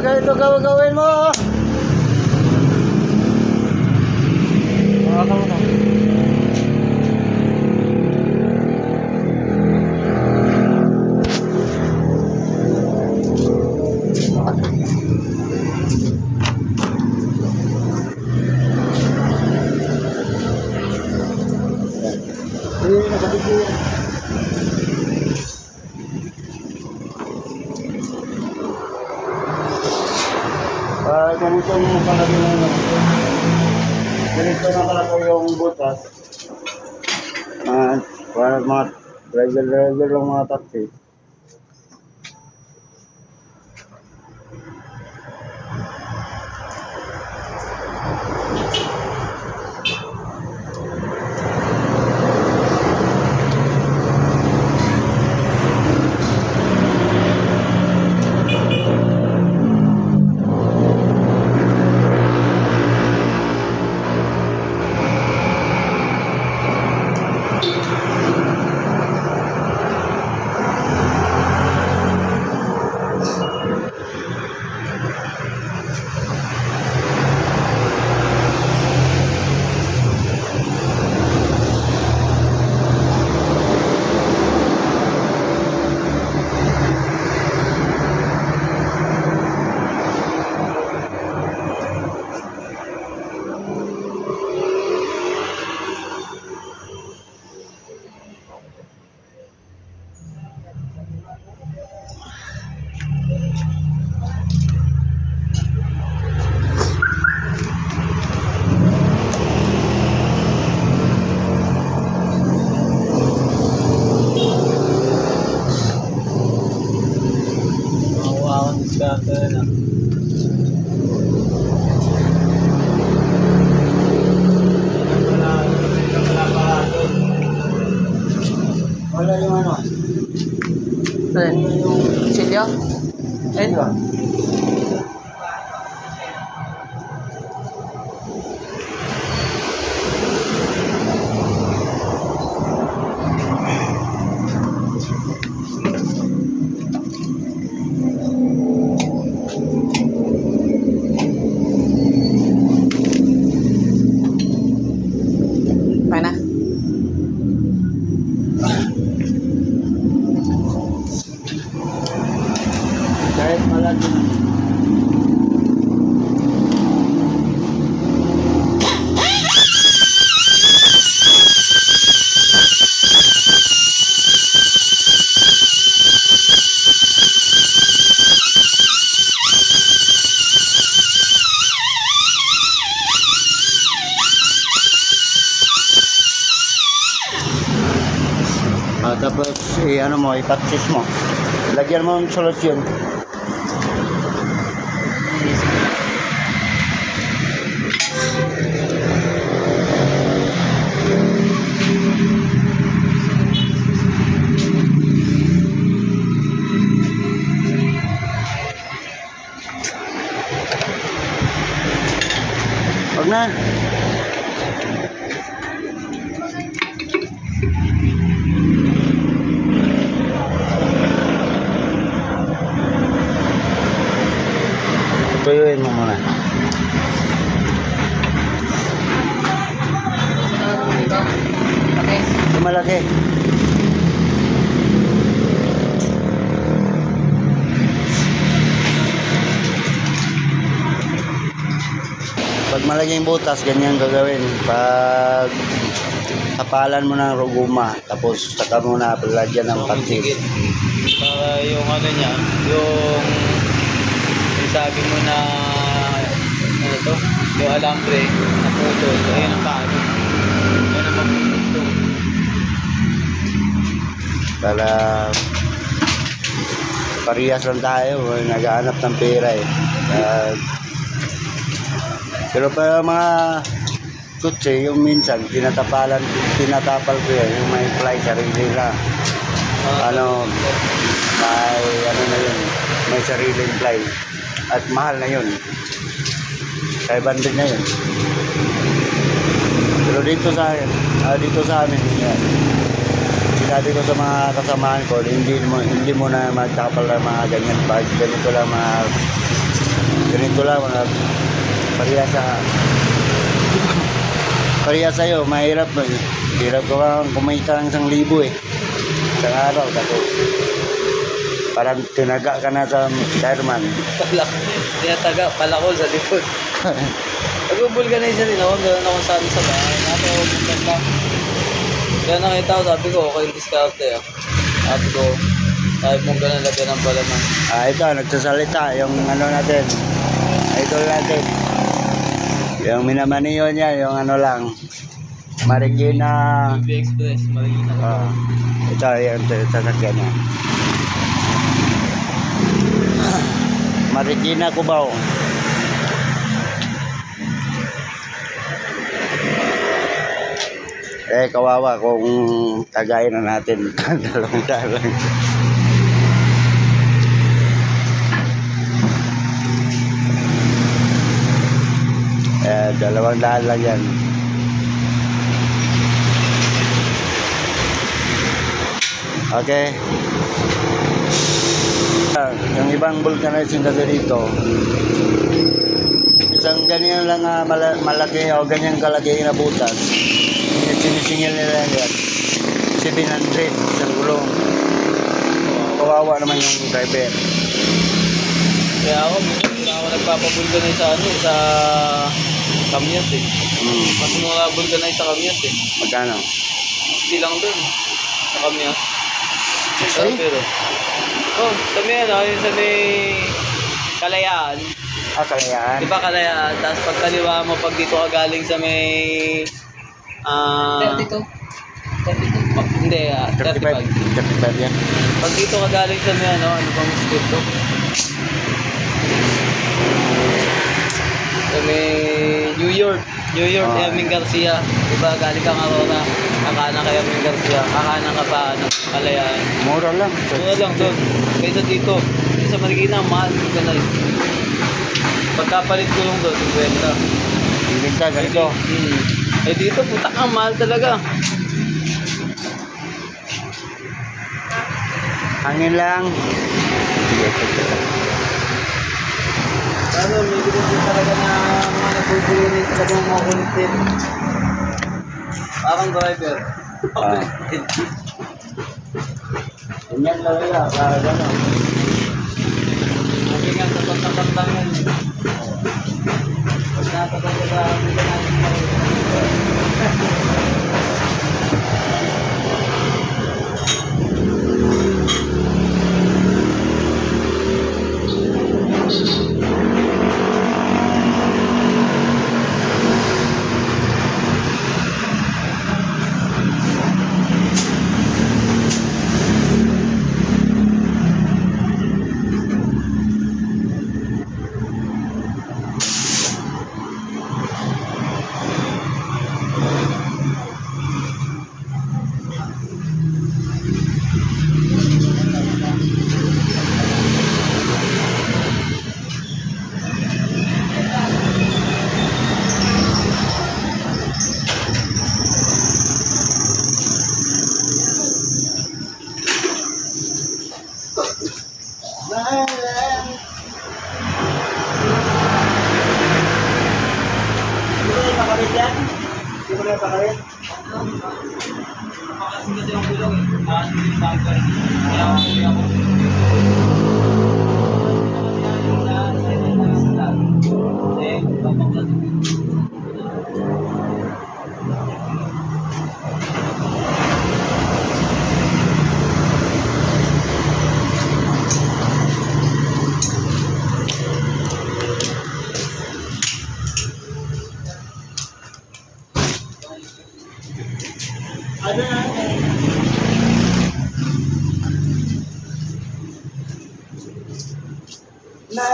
ganito gawin mo. Makakama na. Ganito yung palagay na naman. Ganito na pala ko yung butas. Para mga regular lang mga taxi. Wala yung ano? Silya? Ayun. Mana? Kahit malagi na. Tapos ano mo, ipatsis mo. Lagyan mo ng solusyon. Wag na. Tuyuin mo muna. Okay. Ito malaki. Pag malaki yung butas, ganyan gagawin. Pag kapalan mo ng ruguma, tapos saka mo na lagyan ng patsis. Para yung ano niya, yung sabi mo na ano to, yung alambre na puto, so ayun ang paano. Ayun ang magputo. Para parehas lang tayo, naghahanap ng pera eh. Pero para mga kutse, yung minsan, tinatapal ko yan, yung may fly, sarili lang. May may sariling fly. At mahal na yun. 500 na yun. Pero dito sa amin, yan. Sinabi ko sa mga kasamahan ko, hindi mo na magtapal ng mga ganyan. Pag ganito lang mga ganito lang, pareha sa'yo, mahirap. Hirap ko kang kumita ng 1,000 eh. Isang araw, tapos parang tinaga ka na sa fireman. Tinataga, palakol sa likod. Nag-vulcanize rin ako, gano'n ako sa bahay. Nakapag-vulcan lang. Kaya nakita ko, sabi ko, okay, discarte ah. Sabi ko, sabi mong gano'n lagyan ng palaman. Ito, nagsasalita, yung ano natin, idol natin. Yung minamaniyo niya, yung ano lang, Marikina. UV Express, Marikina. Ito, yung sasakyan niya. Marikina Cubao. Kawawa kung tagayin na natin. 200 lang. $200 lang yan. Okay. Yung ibang vulcanizing kasi dito, isang ganyan lang malaki o ganyan kalaki na butas, sinisingil nila yan 700 isang gulong. Kawawa naman yung driver. Kaya ako, hindi ako nagpapabulcanize sa sa Kamyat eh. Mas mura vulcanize sa Kamyat eh. Magkano? Hindi lang dun. Sa Kamyat. Ay? Pero, sa may ano, yung sa may Kalayaan. Kalayaan. Di ba Kalayaan? Tapos pag kaliwa mo, pag dito ka galing sa may... 32. 32. Hindi, 35. 35 yan. Pag dito ka galing sa may ano bang street to? Sa may New York, Erming Garcia. Diba galing kang Aurora, kakanan kay Erming Garcia, kakanan ka pa, Kalayaan. Mura lang. Mura lang doon. Kaysa dito, sa Marikina, mahal ka na rin. Pagkapalit ko lang doon, 50. Ibigta, ganito. Eh dito, puta ka, mahal talaga. Hangin lang. Ano, may din talaga na mga nagbubulit talagang mga kulitin. Parang driver. Ganyan lang nila, para gano'n. Sabi nga sa pagkakantang yan. Pag natatanda sa amin ka natin Makasin kasi yung gulong eh. Makasin yung bagay. Kaya ako tuloy ako. Na